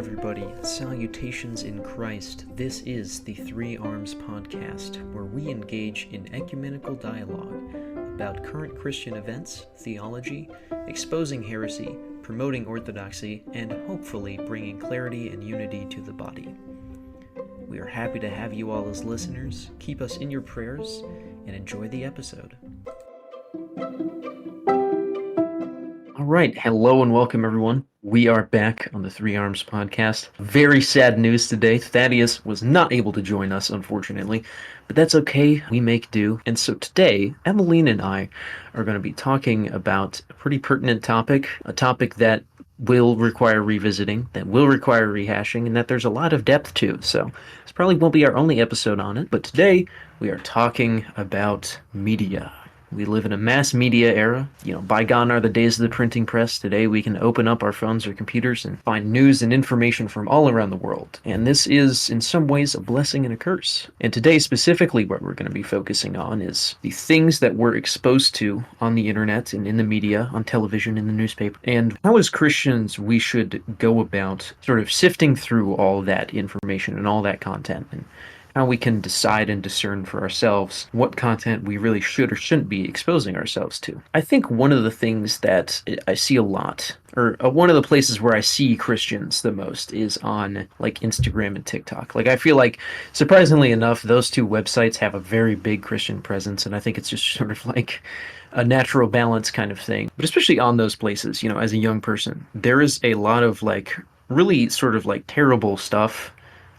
everybody. Salutations in Christ. This is the Three Arms Podcast, where we engage in ecumenical dialogue about current Christian events, theology, exposing heresy, promoting orthodoxy, and hopefully bringing clarity and unity to the body. We are happy to have you all as listeners. Keep us in your prayers and enjoy the episode. All right, hello and welcome everyone. We are back on the Three Arms Podcast. Very sad news today. Thaddeus was not able to join us, unfortunately, but that's okay. We make do. And so today, Evelyne and I are going to be talking about a pretty pertinent topic, a topic that will require revisiting, that will require rehashing, and that there's a lot of depth to. So this probably won't be our only episode on it, but today we are talking about media. We live in a mass media era. Bygone are the days of the printing press. Today we can open up our phones or computers and find news and information from all around the world. And this is, in some ways, a blessing and a curse. And today, specifically, what we're going to be focusing on is the things that we're exposed to on the internet and in the media, on television, in the newspaper, and how as Christians we should go about sort of sifting through all that information and all that content, and how we can decide and discern for ourselves what content we really should or shouldn't be exposing ourselves to. I think one of the things that I see a lot, or one of the places where I see Christians the most, is on like Instagram and TikTok. Like I feel like, surprisingly enough, those two websites have a very big Christian presence, and I think it's just sort of like a natural balance kind of thing. But especially on those places, as a young person, there is a lot of like really sort of like terrible stuff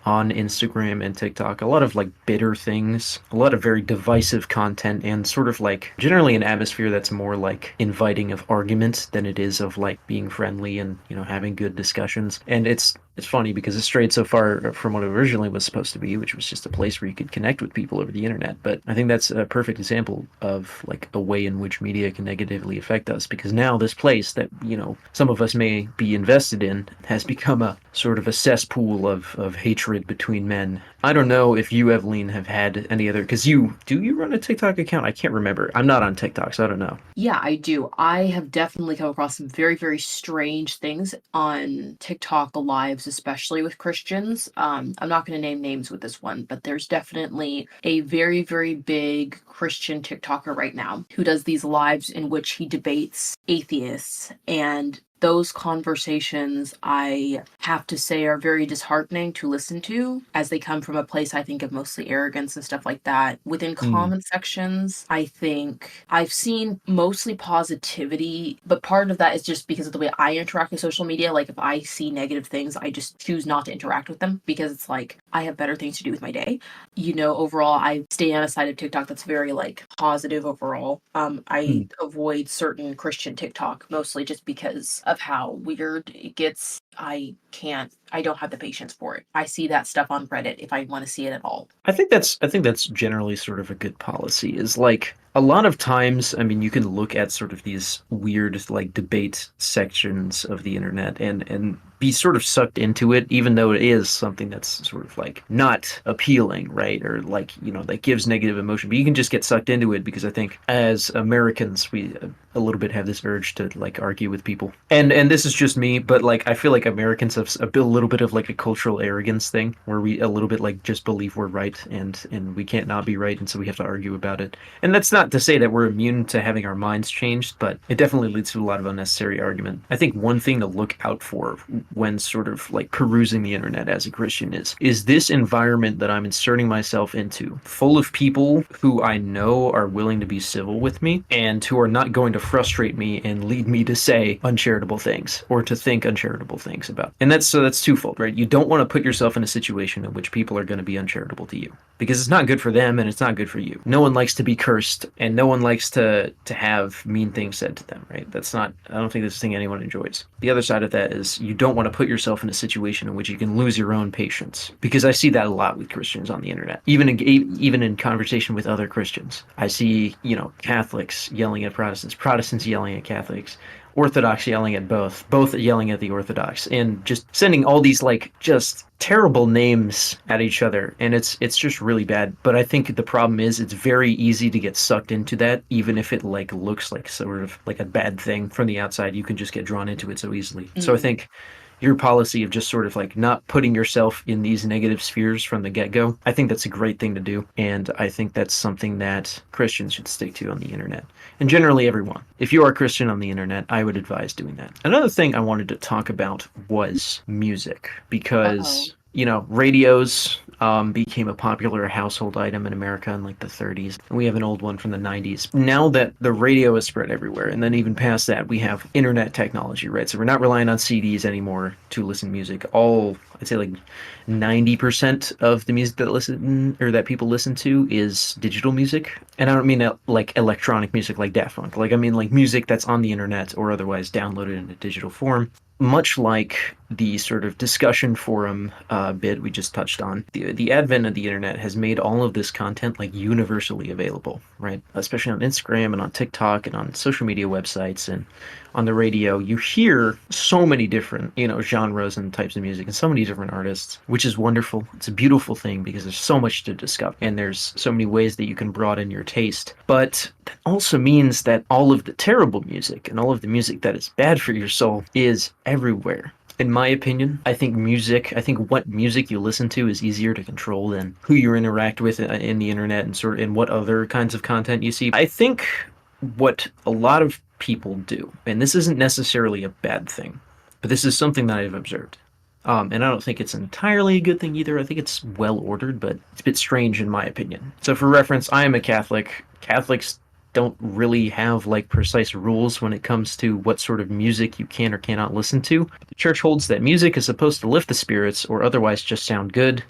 on Instagram and TikTok, a lot of like bitter things, a lot of very divisive content, and sort of like generally an atmosphere that's more like inviting of argument than it is of like being friendly and, having good discussions. And it's funny because it strayed so far from what it originally was supposed to be, which was just a place where you could connect with people over the internet. But I think that's a perfect example of like a way in which media can negatively affect us, because now this place that, some of us may be invested in has become a sort of a cesspool of hatred between men. I don't know if you, Evelyne, have had any other, because do you run a TikTok account? I can't remember. I'm not on TikTok, so I don't know. Yeah, I do. I have definitely come across some very, very strange things on TikTok lives, especially with Christians. I'm not going to name names with this one, but there's definitely a very, very big Christian TikToker right now who does these lives in which he debates atheists, and those conversations, I have to say, are very disheartening to listen to, as they come from a place, I think, of mostly arrogance and stuff like that. Within comment sections, I think I've seen mostly positivity, but part of that is just because of the way I interact with social media. Like, if I see negative things, I just choose not to interact with them, because it's like, I have better things to do with my day. Overall, I stay on a side of TikTok that's very, like, positive overall. I avoid certain Christian TikTok, mostly just because of how weird it gets. I don't have the patience for it. I see that stuff on Reddit if I want to see it at all. I think that's generally sort of a good policy, is like a lot of times, I mean, you can look at sort of these weird like debate sections of the internet and be sort of sucked into it, even though it is something that's sort of like not appealing, right? Or like, that gives negative emotion, but you can just get sucked into it, because I think as Americans, we a little bit have this urge to like argue with people. And this is just me, but like I feel like Americans have a little bit of like a cultural arrogance thing, where we a little bit like just believe we're right and we can't not be right, and so we have to argue about it. And that's not to say that we're immune to having our minds changed, but it definitely leads to a lot of unnecessary argument. I think one thing to look out for when sort of like perusing the internet as a Christian is this environment that I'm inserting myself into full of people who I know are willing to be civil with me and who are not going to frustrate me and lead me to say uncharitable things or to think uncharitable things about. And that's twofold, right? You don't want to put yourself in a situation in which people are going to be uncharitable to you, because it's not good for them and it's not good for you. No one likes to be cursed, and no one likes to have mean things said to them, right? I don't think that's a thing anyone enjoys. The other side of that is you don't want to put yourself in a situation in which you can lose your own patience, because I see that a lot with Christians on the internet. Even in conversation with other Christians, I see, Catholics yelling at Protestants, Protestants yelling at Catholics, Orthodox yelling at both yelling at the Orthodox, and just sending all these like just terrible names at each other, and it's just really bad. But I think the problem is it's very easy to get sucked into that, even if it like looks like sort of like a bad thing from the outside. You can just get drawn into it so easily. So I think your policy of just sort of like not putting yourself in these negative spheres from the get-go, I think that's a great thing to do, and I think that's something that Christians should stick to on the internet, and generally everyone. If you are a Christian on the internet, I would advise doing that. Another thing I wanted to talk about was music, Uh-oh. because radios became a popular household item in America in like the 30s. And we have an old one from the 90s. Now that the radio is spread everywhere, and then even past that, we have internet technology, right? So we're not relying on CDs anymore to listen to music. I'd say like 90% of the music that people listen to is digital music. And I don't mean like electronic music like Daft Punk. Like I mean like music that's on the internet or otherwise downloaded in a digital form. Much like the sort of discussion forum bit we just touched on, the advent of the internet has made all of this content like universally available, right? Especially on Instagram and on TikTok and on social media websites and on the radio. You hear so many different, genres and types of music and so many different artists, which is wonderful. It's a beautiful thing because there's so much to discover and there's so many ways that you can broaden your taste. But that also means that all of the terrible music and all of the music that is bad for your soul is everywhere. In my opinion, I think what music you listen to is easier to control than who you interact with in the internet and what other kinds of content you see. I think what a lot of people do, and this isn't necessarily a bad thing, but this is something that I've observed. And I don't think it's entirely a good thing either. I think it's well ordered, but it's a bit strange in my opinion. So, for reference, I am a Catholic. Catholics don't really have like precise rules when it comes to what sort of music you can or cannot listen to. The church holds that music is supposed to lift the spirits or otherwise just sound good,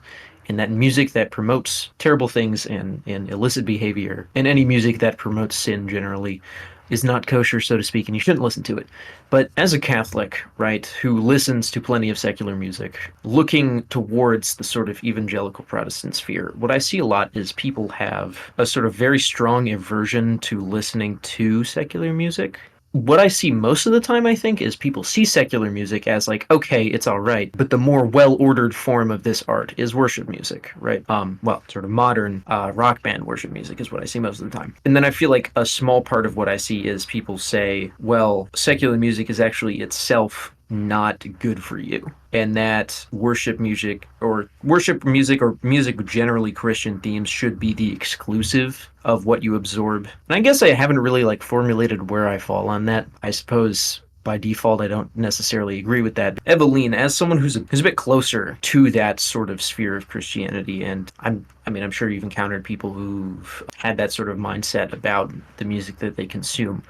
and that music that promotes terrible things and illicit behavior, and any music that promotes sin generally, is not kosher, so to speak, and you shouldn't listen to it. But as a Catholic, right, who listens to plenty of secular music, looking towards the sort of evangelical Protestant sphere, what I see a lot is people have a sort of very strong aversion to listening to secular music. What I see most of the time, I think, is people see secular music as like, okay, it's all right, but the more well-ordered form of this art is worship music, right? Sort of modern rock band worship music is what I see most of the time. And then I feel like a small part of what I see is people say, well, secular music is actually itself not good for you, and that worship music or music with generally Christian themes should be the exclusive of what you absorb. And I guess I haven't really like formulated where I fall on that. I suppose by default I don't necessarily agree with that. Evelyne, as someone who's a bit closer to that sort of sphere of Christianity, and I'm sure you've encountered people who've had that sort of mindset about the music that they consume.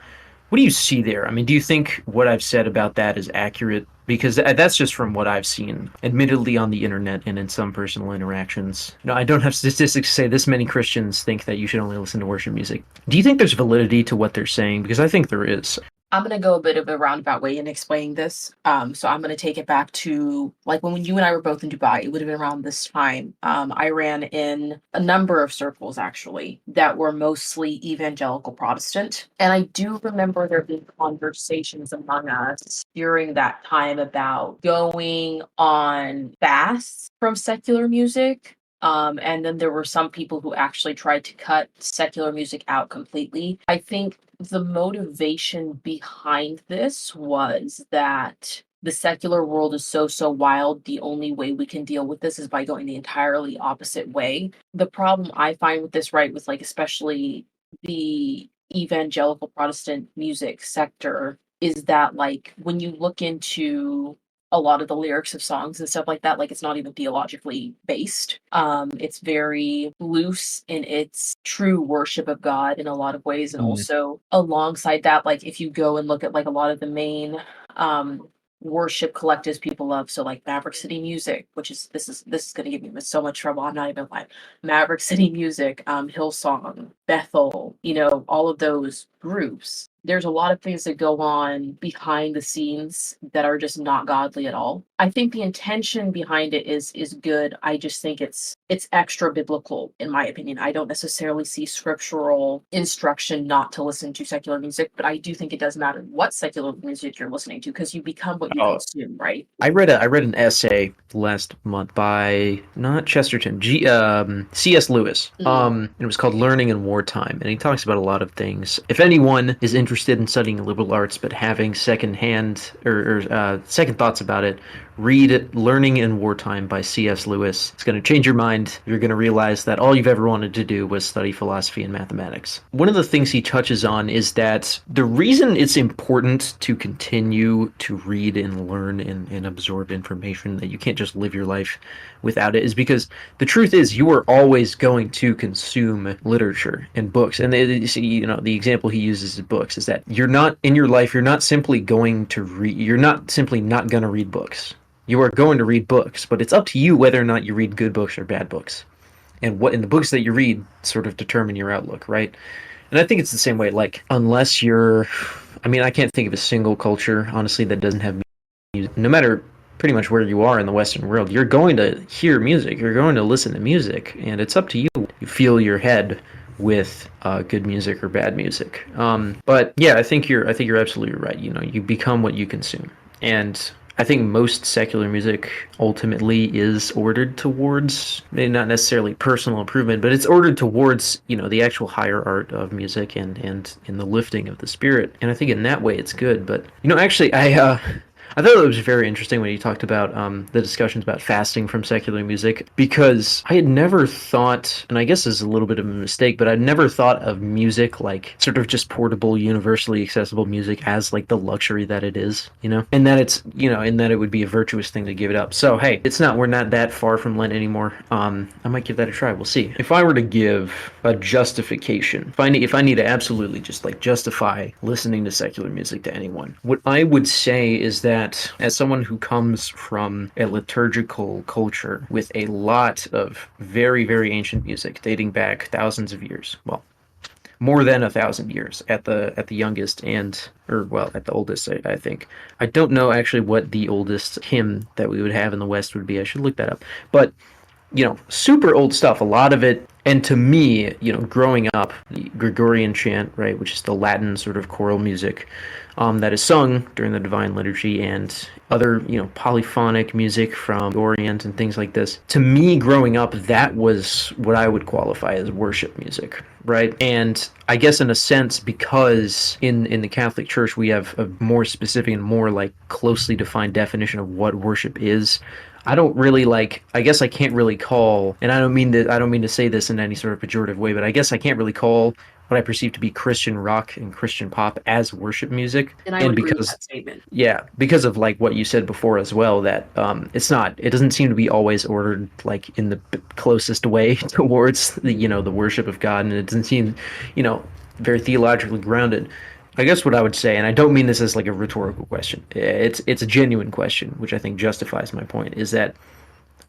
What do you see there? I mean, do you think what I've said about that is accurate? Because that's just from what I've seen, admittedly on the internet and in some personal interactions. I don't have statistics to say this many Christians think that you should only listen to worship music. Do you think there's validity to what they're saying? Because I think there is. I'm going to go a bit of a roundabout way in explaining this. So I'm going to take it back to like when you and I were both in Dubai, it would have been around this time. I ran in a number of circles actually that were mostly evangelical Protestant. And I do remember there being conversations among us during that time about going on fasts from secular music. And then there were some people who actually tried to cut secular music out completely. I think the motivation behind this was that the secular world is so wild. The only way we can deal with this is by going the entirely opposite way. The problem I find with this, right, with like especially the evangelical Protestant music sector, is that like when you look into a lot of the lyrics of songs and stuff like that, like it's not even theologically based. It's very loose in its true worship of God in a lot of ways. And Mm. also alongside that, like if you go and look at like a lot of the main worship collectives people love, so like Maverick City Music, which is this is gonna give me so much trouble. I'm not even lying. Maverick City Music, Hillsong, Bethel, all of those groups. There's a lot of things that go on behind the scenes that are just not godly at all. I think the intention behind it is good. I just think it's extra biblical in my opinion. I don't necessarily see scriptural instruction not to listen to secular music, but I do think it does matter what secular music you're listening to because you become what you Oh, consume, right? I read an essay last month by not Chesterton, C.S. Lewis. Mm. And it was called "Learning in Wartime," and he talks about a lot of things. If anyone is interested interested in studying liberal arts but having second thoughts about it, read Learning in Wartime by C.S. Lewis. It's going to change your mind. You're going to realize that all you've ever wanted to do was study philosophy and mathematics. One of the things he touches on is that the reason it's important to continue to read and learn and absorb information, that you can't just live your life without it, is because the truth is you are always going to consume literature and books. And the example he uses is books, is that you're not in your life, you're not simply going to read, you're not simply not going to read books. You are going to read books, but it's up to you whether or not you read good books or bad books. And what in the books that you read sort of determine your outlook, right? And I think it's the same way. Like, unless you're, I mean, I can't think of a single culture, honestly, that doesn't have music. No matter pretty much where you are in the Western world, you're going to hear music, you're going to listen to music, and it's up to you. You feel your head with good music or bad music. But yeah, I think you're absolutely right. You know, you become what you consume, and I think most secular music ultimately is ordered towards, maybe not necessarily personal improvement, but it's ordered towards, the actual higher art of music and in the lifting of the spirit. And I think in that way it's good. But actually, I thought it was very interesting when you talked about the discussions about fasting from secular music, because I had never thought, and I guess this is a little bit of a mistake, but I'd never thought of music like sort of just portable, universally accessible music as like the luxury that it is, and that it's, and that it would be a virtuous thing to give it up. So hey, we're not that far from Lent anymore. I might give that a try. We'll see. If I were to give a justification, if I need to absolutely just like justify listening to secular music to anyone, what I would say is that, as someone who comes from a liturgical culture with a lot of very, very ancient music dating back thousands of years, well, more than 1,000 years at the youngest, at the oldest, I think. I don't know actually what the oldest hymn that we would have in the West would be. I should look that up. But super old stuff, a lot of it. And to me, growing up, the Gregorian chant, right, which is the Latin sort of choral music that is sung during the Divine Liturgy, and other, polyphonic music from the Orient and things like this. To me, growing up, that was what I would qualify as worship music, right? And I guess in a sense, because in the Catholic Church, we have a more specific and more like closely defined definition of what worship is. I don't really I guess I can't really call, and I don't mean to say this in any sort of pejorative way, but I guess I can't really call what I perceive to be Christian rock and Christian pop as worship music. And I would agree with that statement. Yeah, because of like what you said before as well, that it doesn't seem to be always ordered like in the closest way towards the worship of God, and it doesn't seem, very theologically grounded. I guess what I would say, and I don't mean this as like a rhetorical question, it's a genuine question, which I think justifies my point, is that,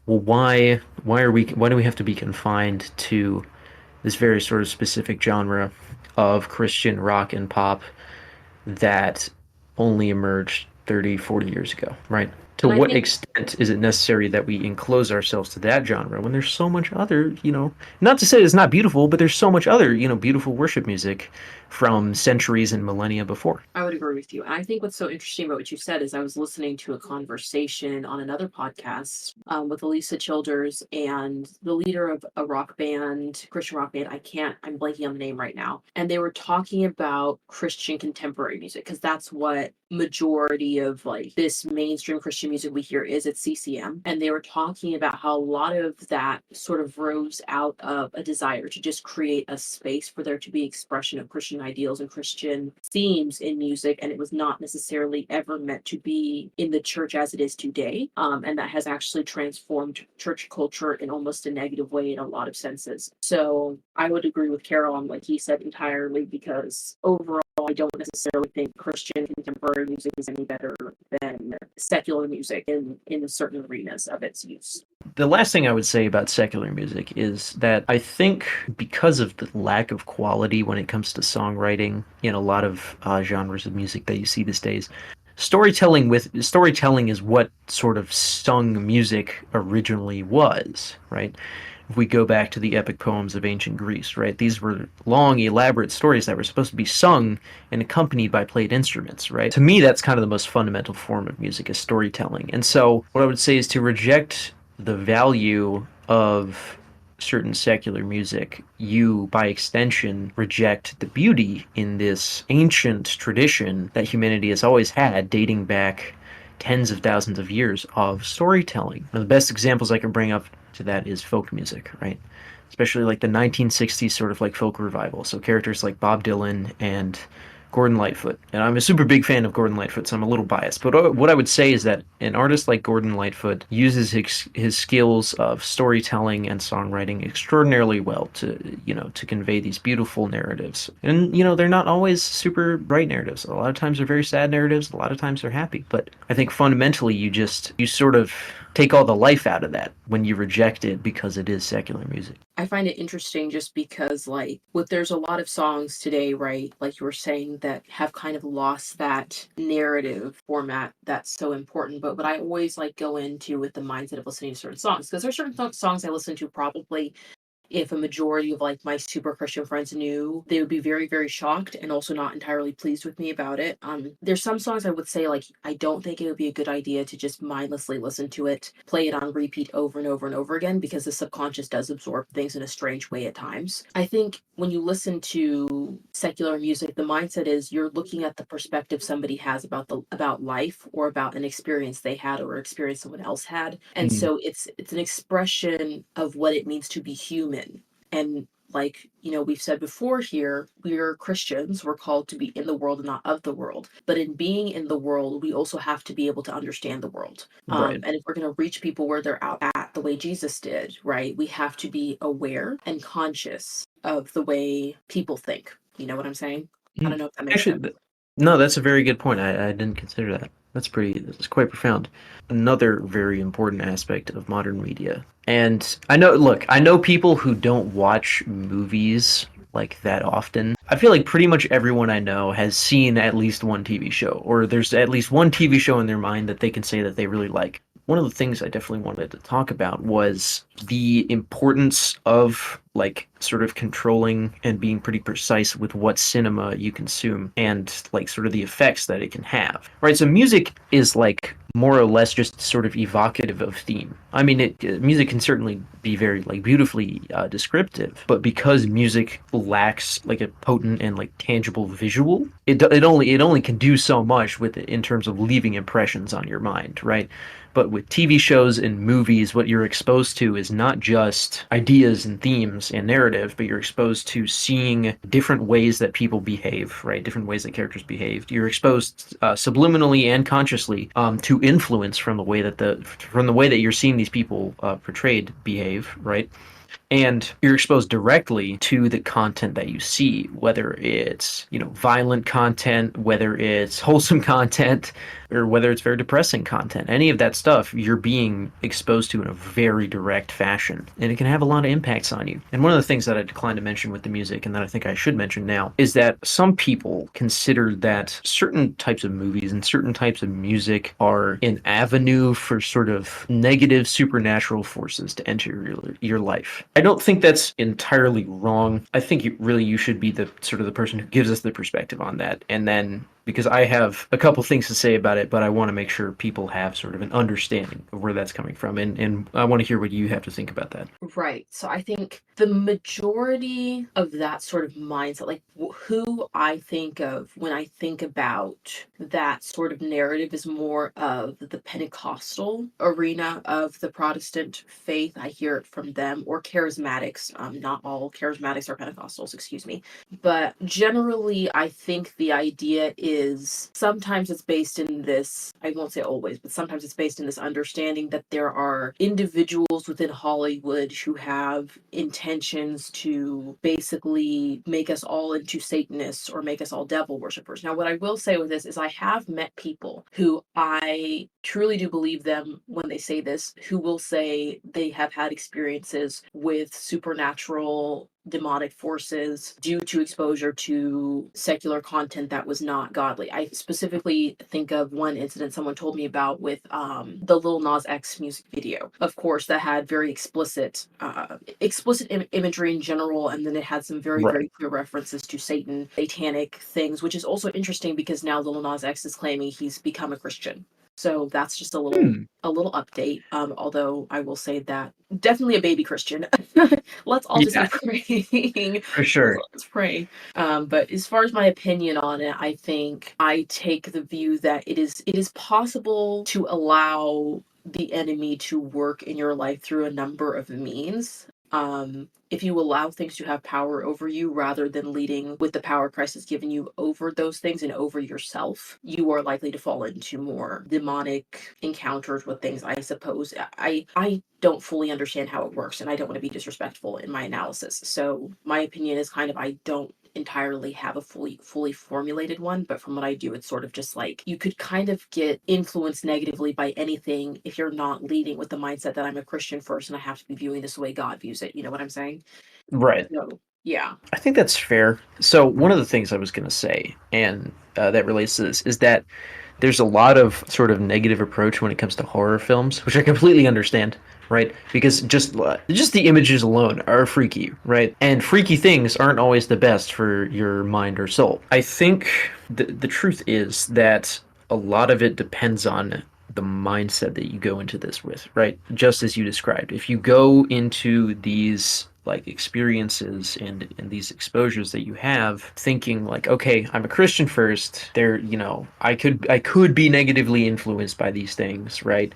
well, why do we have to be confined to this very sort of specific genre of Christian rock and pop that only emerged 30, 40 years ago, right? To what extent is it necessary that we enclose ourselves to that genre when there's so much other, not to say it's not beautiful, but there's so much other, beautiful worship music from centuries and millennia before. I would agree with you. And I think what's so interesting about what you said is I was listening to a conversation on another podcast with Elisa Childers and the leader of a rock band, Christian rock band. I'm blanking on the name right now. And they were talking about Christian contemporary music, because that's what majority of like this mainstream Christian music we hear is at CCM. And they were talking about how a lot of that sort of rose out of a desire to just create a space for there to be expression of Christian ideals and Christian themes in music, and it was not necessarily ever meant to be in the church as it is today, and that has actually transformed church culture in almost a negative way in a lot of senses. So I would agree with Carol on what he said entirely, because overall I don't necessarily think Christian contemporary music is any better than secular music in certain arenas of its use. The last thing I would say about secular music is that I think because of the lack of quality when it comes to songwriting in a lot of genres of music that you see these days, storytelling is what sort of sung music originally was, right? If we go back to the epic poems of ancient Greece, right? These were long, elaborate stories that were supposed to be sung and accompanied by played instruments, right? To me, that's kind of the most fundamental form of music, is storytelling. And so what I would say is to reject the value of certain secular music, you, by extension, reject the beauty in this ancient tradition that humanity has always had, dating back tens of thousands of years of storytelling. One of the best examples I can bring up to that is folk music, right? Especially like the 1960s sort of like folk revival. So characters like Bob Dylan and Gordon Lightfoot. And I'm a super big fan of Gordon Lightfoot, so I'm a little biased. But what I would say is that an artist like Gordon Lightfoot uses his skills of storytelling and songwriting extraordinarily well to convey these beautiful narratives. And, they're not always super bright narratives. A lot of times they're very sad narratives, a lot of times they're happy. But I think fundamentally you sort of take all the life out of that when you reject it because it is secular music. I find it interesting just because, like, there's a lot of songs today, right? Like you were saying, that have kind of lost that narrative format that's so important. But what I always like go into with the mindset of listening to certain songs, because there's certain songs I listen to probably if a majority of like my super Christian friends knew, they would be very, very shocked and also not entirely pleased with me about it. There's some songs I would say like I don't think it would be a good idea to just mindlessly listen to it, play it on repeat over and over and over again because the subconscious does absorb things in a strange way at times. I think when you listen to secular music, the mindset is you're looking at the perspective somebody has about life or about an experience they had or experience someone else had. And Mm, so it's an expression of what it means to be human. And like, we've said before here, we're Christians, we're called to be in the world and not of the world. But in being in the world, we also have to be able to understand the world. right. And if we're going to reach people where they're out at the way Jesus did, right, we have to be aware and conscious of the way people think. You know what I'm saying? I don't Mm. know if that makes Actually, sense. no, that's a very good point. I didn't consider that. This is quite profound. Another very important aspect of modern media. And I know people who don't watch movies like that often. I feel like pretty much everyone I know has seen at least one TV show, or there's at least one TV show in their mind that they can say that they really like. One of the things I definitely wanted to talk about was the importance of like sort of controlling and being pretty precise with what cinema you consume and like sort of the effects that it can have. Right? So music is like more or less just sort of evocative of theme. I mean, music can certainly be very like beautifully descriptive, but because music lacks like a potent and like tangible visual, it only can do so much with it in terms of leaving impressions on your mind, right? But with TV shows and movies, what you're exposed to is not just ideas and themes and narrative, but you're exposed to seeing different ways that people behave, right? Different ways that characters behave. You're exposed subliminally and consciously to influence from the way that you're seeing these people portrayed behave, right? And you're exposed directly to the content that you see, whether it's violent content, whether it's wholesome content, or whether it's very depressing content. Any of that stuff you're being exposed to in a very direct fashion, and it can have a lot of impacts on you. And one of the things that I declined to mention with the music, and that I think I should mention now, is that some people consider that certain types of movies and certain types of music are an avenue for sort of negative supernatural forces to enter your life. I don't think that's entirely wrong. I think you should be the sort of the person who gives us the perspective on that. And then because I have a couple things to say about it, but I want to make sure people have sort of an understanding of where that's coming from. And I want to hear what you have to think about that. Right. So I think the majority of that sort of mindset, like who I think of when I think about that sort of narrative, is more of the Pentecostal arena of the Protestant faith. I hear it from them, or charismatics. Not all charismatics are Pentecostals, excuse me. But generally, I think the idea is sometimes it's based in this, I won't say always, but sometimes it's based in this understanding that there are individuals within Hollywood who have intentions to basically make us all into Satanists or make us all devil worshippers. Now, what I will say with this is I have met people who I truly do believe them when they say this, who will say they have had experiences with supernatural demonic forces due to exposure to secular content that was not godly. I specifically think of one incident someone told me about with the Lil Nas X music video. Of course, that had very explicit imagery in general, and then it had some very, Right. very clear references to Satan, satanic things, which is also interesting because now Lil Nas X is claiming he's become a Christian. So that's just Hmm. a little update. Although I will say that definitely a baby Christian. Let's all just be Yeah, praying. for sure. Let's pray. But as far as my opinion on it, I think I take the view that it is possible to allow the enemy to work in your life through a number of means. If you allow things to have power over you rather than leading with the power Christ has given you over those things and over yourself, you are likely to fall into more demonic encounters with things, I suppose. I don't fully understand how it works, and I don't want to be disrespectful in my analysis. So my opinion is kind of I don't entirely have a fully formulated one, but from what I do, it's sort of just like you could kind of get influenced negatively by anything if you're not leading with the mindset that I'm a Christian first and I have to be viewing this the way God views it. You know what I'm saying? Right. So yeah. I think that's fair. So one of the things I was going to say, and that relates to this, is that there's a lot of sort of negative approach when it comes to horror films, which I completely understand, right? Because just the images alone are freaky, right? And freaky things aren't always the best for your mind or soul. I think the truth is that a lot of it depends on the mindset that you go into this with, right? Just as you described. If you go into these like experiences and these exposures that you have thinking like, okay, I'm a Christian first, there, I could be negatively influenced by these things, right?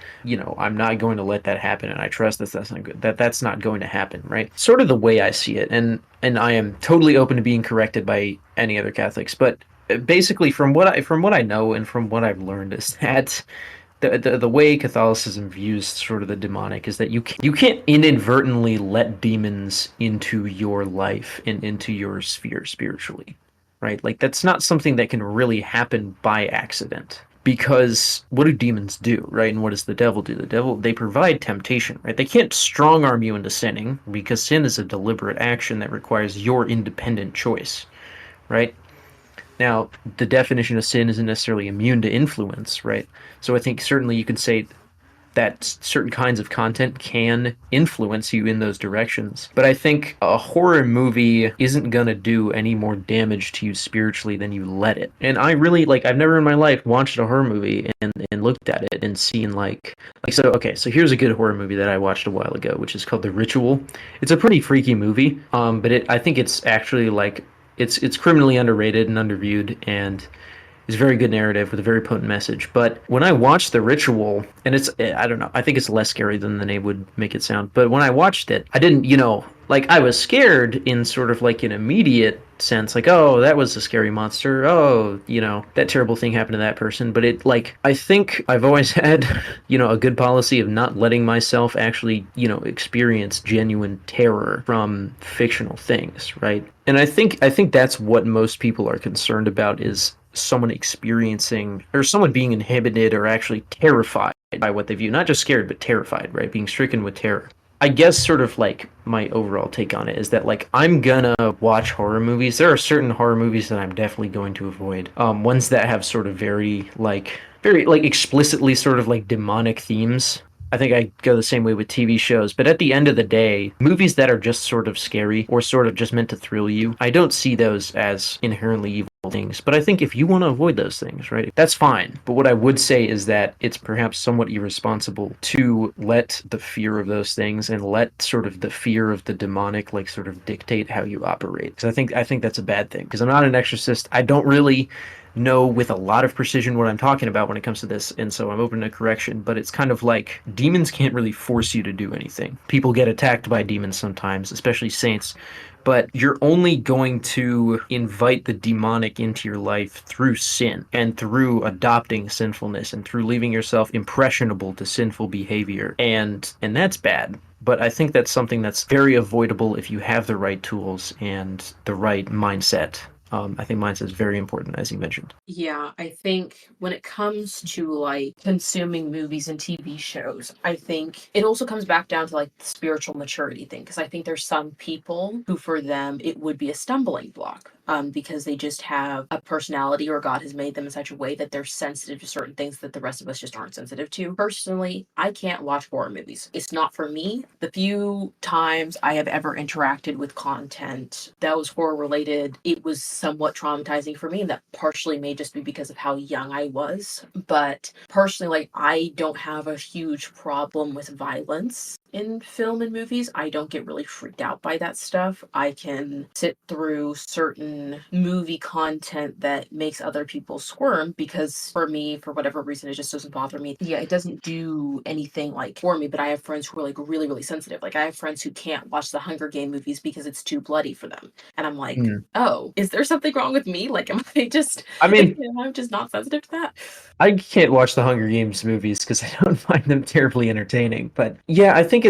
I'm not going to let that happen, and I trust that's not good, that's not going to happen, right? Sort of the way I see it. And I am totally open to being corrected by any other Catholics, but basically from what I know and from what I've learned is that the way Catholicism views sort of the demonic is that you can't inadvertently let demons into your life and into your sphere spiritually, right? Like that's not something that can really happen by accident. Because what do demons do, right? And what does the devil do? The devil, they provide temptation, right? They can't strong arm you into sinning because sin is a deliberate action that requires your independent choice, right? Now, the definition of sin isn't necessarily immune to influence, right? So I think certainly you could say that certain kinds of content can influence you in those directions. But I think a horror movie isn't going to do any more damage to you spiritually than you let it. And I really like I've never in my life watched a horror movie and looked at it and seen so okay, so here's a good horror movie that I watched a while ago, which is called The Ritual. It's a pretty freaky movie. But I think it's actually like it's criminally underrated and underviewed, and is a very good narrative with a very potent message. But when I watched The Ritual, and I don't know, I think it's less scary than the name would make it sound. But when I watched it, I didn't, like I was scared in sort of like an immediate sense, like, oh, that was a scary monster. Oh, that terrible thing happened to that person. But I think I've always had, a good policy of not letting myself actually, experience genuine terror from fictional things, right? And I think that's what most people are concerned about is someone experiencing or someone being inhibited or actually terrified by what they view, not just scared but terrified, right? Being stricken with terror. I guess sort of like my overall take on it is that like I'm gonna watch horror movies. There are certain horror movies that I'm definitely going to avoid. Ones that have sort of very like explicitly sort of like demonic themes. I think I go the same way with TV shows, but at the end of the day, movies that are just sort of scary or sort of just meant to thrill you, I don't see those as inherently evil things. But I think if you want to avoid those things, right, that's fine. But what I would say is that it's perhaps somewhat irresponsible to let the fear of those things and let sort of the fear of the demonic like sort of dictate how you operate. Because I think that's a bad thing. Because I'm not an exorcist. I don't really know with a lot of precision what I'm talking about when it comes to this, and so I'm open to correction, but it's kind of like demons can't really force you to do anything. People get attacked by demons sometimes, especially saints, but you're only going to invite the demonic into your life through sin and through adopting sinfulness and through leaving yourself impressionable to sinful behavior. And that's bad. But I think that's something that's very avoidable if you have the right tools and the right mindset. I think mindset is very important, as you mentioned. Yeah, I think when it comes to like consuming movies and TV shows, I think it also comes back down to like the spiritual maturity thing. Because I think there's some people who, for them, it would be a stumbling block. because they just have a personality, or God has made them in such a way that they're sensitive to certain things that the rest of us just aren't sensitive to. Personally, I can't watch horror movies. It's not for me. The few times I have ever interacted with content that was horror related, it was somewhat traumatizing for me, and that partially may just be because of how young I was. But personally, like, I don't have a huge problem with violence in film and movies. I don't get really freaked out by that stuff. I can sit through certain movie content that makes other people squirm, because for me, for whatever reason, it just doesn't bother me. Yeah, it doesn't do anything like for me, but I have friends who are like really, really sensitive. Like, I have friends who can't watch the Hunger Game movies because it's too bloody for them. And I'm like, Hmm. oh, is there something wrong with me? Like, am I just, I mean, am I just not sensitive to that? I can't watch the Hunger Games movies because I don't find them terribly entertaining. But yeah, I think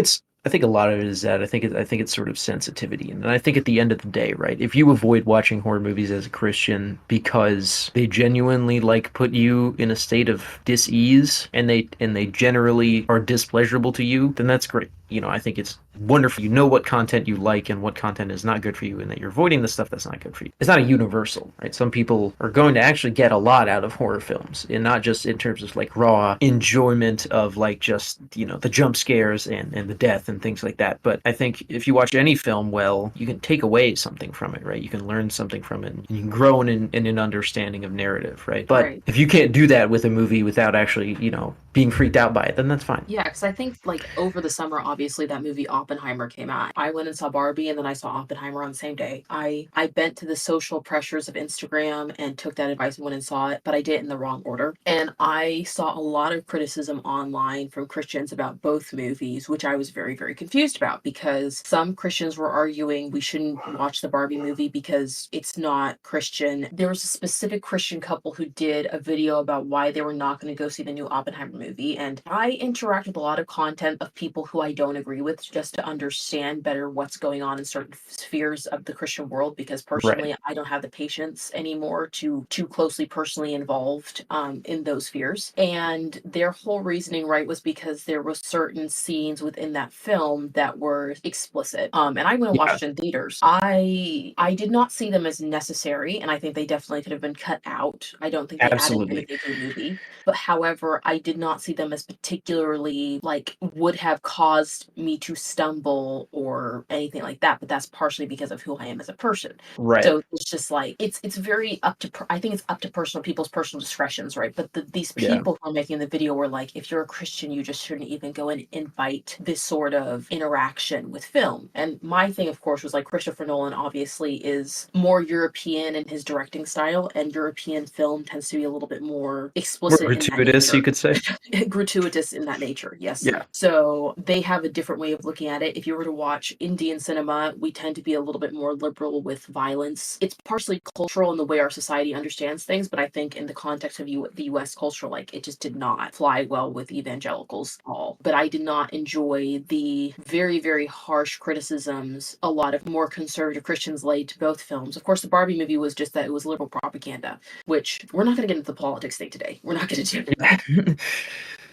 a lot of it is that I think it's sort of sensitivity, and I think at the end of the day, right? If you avoid watching horror movies as a Christian because they genuinely like put you in a state of dis-ease, and they generally are displeasurable to you, then that's great. You know, I think it's wonderful. You know what content you like and what content is not good for you, and that you're avoiding the stuff that's not good for you. It's not a universal, right? Some people are going to actually get a lot out of horror films, and not just in terms of like raw enjoyment of like just, you know, the jump scares and the death and things like that. But I think if you watch any film well, you can take away something from it, right? You can learn something from it, and you can grow in an understanding of narrative, right? But Right. if you can't do that with a movie without actually, you know, being freaked out by it, then that's fine. Yeah, because I think like over the summer, obviously that movie Oppenheimer came out. I went and saw Barbie, and then I saw Oppenheimer on the same day. I bent to the social pressures of Instagram and took that advice and went and saw it, but I did it in the wrong order. And I saw a lot of criticism online from Christians about both movies, which I was very, very confused about, because some Christians were arguing we shouldn't watch the Barbie movie because it's not Christian. There was a specific Christian couple who did a video about why they were not going to go see the new Oppenheimer movie. And I interact with a lot of content of people who I don't agree with, just to understand better what's going on in certain spheres of the Christian world, because Right. personally, I don't have the patience anymore to too closely personally involved in those spheres. And their whole reasoning, right, was because there were certain scenes within that film that were explicit. And I went and Yeah, watched it in theaters. I did not see them as necessary, and I think they definitely could have been cut out. I don't think they added absolutely. anything to the movie. But however, I did not see them as particularly like would have caused me to stumble or anything like that. But that's partially because of who I am as a person. Right. So it's just like it's very up to I think it's up to personal people's personal discretions, right? But these Yeah. people who are making the video were like, if you're a Christian, you just shouldn't even go and invite this sort of interaction with film. And my thing, of course, was like, Christopher Nolan obviously is more European in his directing style, and European film tends to be a little bit more More explicit in that gratuitous, you nature. could say. Gratuitous in that nature, yes. Yeah. So they have a different way of looking at it. If you were to watch Indian cinema, we tend to be a little bit more liberal with violence. It's partially cultural in the way our society understands things, but I think in the context of the US culture, like, it just did not fly well with evangelicals at all. But I did not enjoy the very, very harsh criticisms a lot of more conservative Christians laid to both films. Of course, the Barbie movie was just that it was liberal propaganda, which we're not going to get into the politics thing today. We're not going to do that.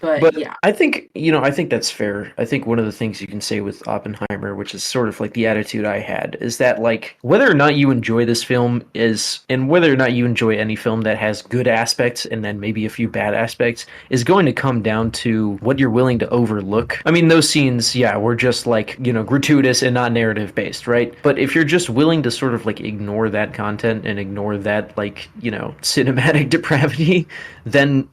But But yeah, I think, you know, I think that's fair. I think one of the things you can say with Oppenheimer, which is sort of like the attitude I had, is that like whether or not you enjoy this film is, and whether or not you enjoy any film that has good aspects and then maybe a few bad aspects, is going to come down to what you're willing to overlook. I mean, those scenes, yeah, were just like, you know, gratuitous and not narrative based, right? But if you're just willing to sort of like ignore that content and ignore that, like, you know, cinematic depravity, then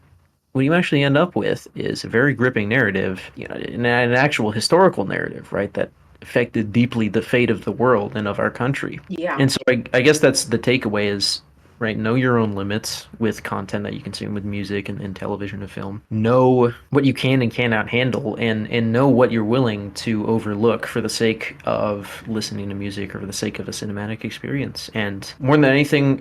what you actually end up with is a very gripping narrative, you know, an actual historical narrative, right? That affected deeply the fate of the world and of our country. yeah. And so I guess that's the takeaway is, right, know your own limits with content that you consume with music and television and film. Know what you can and cannot handle, and know what you're willing to overlook for the sake of listening to music or for the sake of a cinematic experience. And more than anything,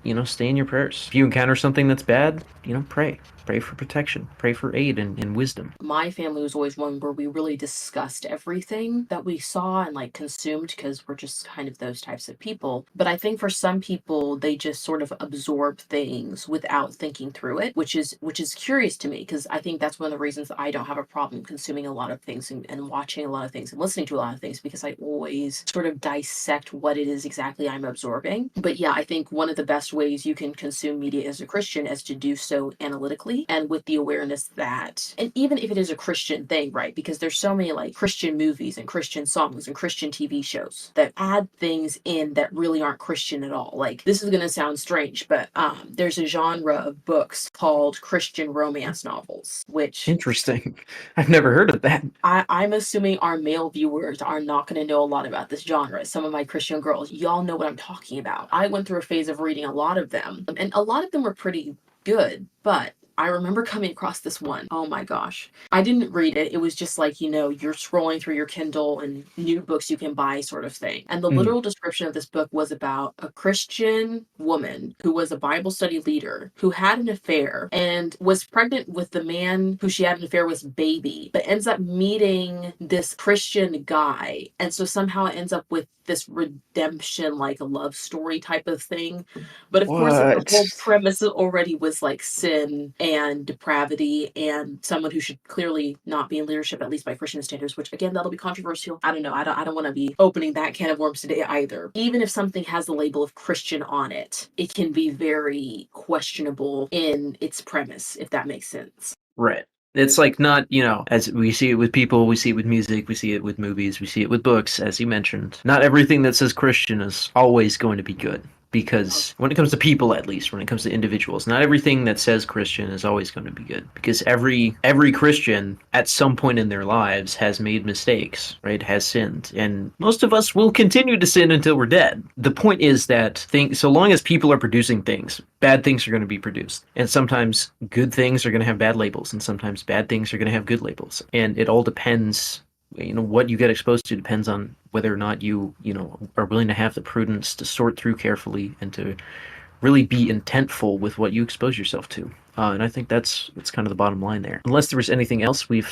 you know, stay in your prayers. If you encounter something that's bad, you know, pray. Pray for protection. Pray for aid and wisdom. My family was always one where we really discussed everything that we saw and like consumed, because we're just kind of those types of people. But I think for some people, they just sort of absorb things without thinking through it, which is curious to me, because I think that's one of the reasons I don't have a problem consuming a lot of things and watching a lot of things and listening to a lot of things, because I always sort of dissect what it is exactly I'm absorbing. But yeah, I think one of the best ways you can consume media as a Christian is to do so analytically and with the awareness that, and even if it is a Christian thing, right? Because there's so many like Christian movies and Christian songs and Christian TV shows that add things in that really aren't Christian at all. Like, this is going to sound strange, but there's a genre of books called Christian romance novels, which Interesting. I've never heard of that. I'm assuming our male viewers are not going to know a lot about this genre. Some of my Christian girls, y'all know what I'm talking about. I went through a phase of reading a lot of them, and a lot of them were pretty good, but I remember coming across this one. Oh my gosh. I didn't read it. It was just like, you're scrolling through your Kindle and new books you can buy sort of thing. And the literal description of this book was about a Christian woman who was a Bible study leader who had an affair and was pregnant with the man who she had an affair with baby, but ends up meeting this Christian guy. And so somehow it ends up with this redemption, like a love story type of thing. But of course, the whole What? premise already was like sin and depravity and someone who should clearly not be in leadership, at least by Christian standards, which again, that'll be controversial. I don't know. I don't want to be opening that can of worms today either. Even if something has the label of Christian on it, it can be very questionable in its premise, if that makes sense. Right. It's like not, as we see it with people, we see it with music, we see it with movies, we see it with books, as you mentioned. Not everything that says Christian is always going to be good. Because when it comes to people, at least, when it comes to individuals, not everything that says Christian is always going to be good. Because every Christian, at some point in their lives, has made mistakes, right? Has sinned. And most of us will continue to sin until we're dead. The point is that so long as people are producing things, bad things are going to be produced. And sometimes good things are going to have bad labels, and sometimes bad things are going to have good labels. And it all depends. What you get exposed to depends on whether or not you are willing to have the prudence to sort through carefully and to really be intentful with what you expose yourself to. And I think that's kind of the bottom line there. Unless there was anything else, we've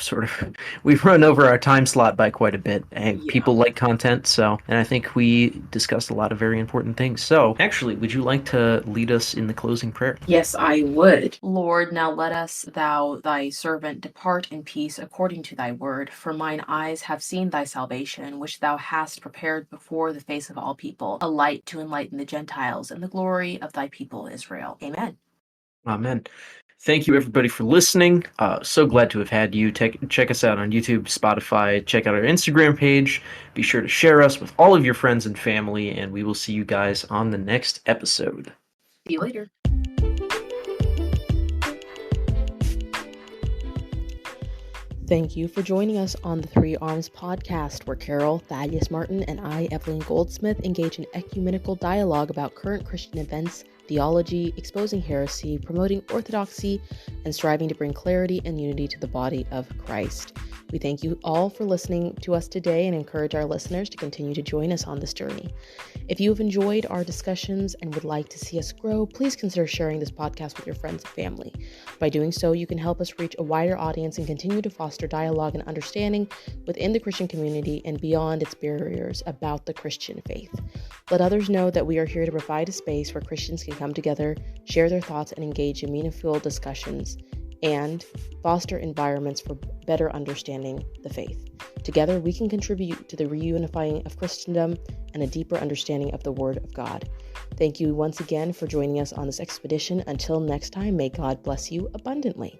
run over our time slot by quite a bit. Hey, Yeah. people like content, and I think we discussed a lot of very important things. So, actually, would you like to lead us in the closing prayer? Yes, I would. Lord, now let us, thou thy servant, depart in peace according to thy word. For mine eyes have seen thy salvation, which thou hast prepared before the face of all people, a light to enlighten the Gentiles, and the glory of thy people Israel. Amen. Amen. Thank you, everybody, for listening. So glad to have had you. Check us out on YouTube, Spotify. Check out our Instagram page. Be sure to share us with all of your friends and family, and we will see you guys on the next episode. See you later. Thank you for joining us on the Three Arms podcast, where Karel, Thaddeus Martin, and I, Evelyne Goldsmith, engage in ecumenical dialogue about current Christian events, theology, exposing heresy, promoting orthodoxy, and striving to bring clarity and unity to the body of Christ. We thank you all for listening to us today and encourage our listeners to continue to join us on this journey. If you have enjoyed our discussions and would like to see us grow, please consider sharing this podcast with your friends and family. By doing so, you can help us reach a wider audience and continue to foster dialogue and understanding within the Christian community and beyond its barriers about the Christian faith. Let others know that we are here to provide a space where Christians can come together, share their thoughts, and engage in meaningful discussions, and foster environments for better understanding the faith. Together, we can contribute to the reunifying of Christendom and a deeper understanding of the Word of God. Thank you once again for joining us on this expedition. Until next time, may God bless you abundantly.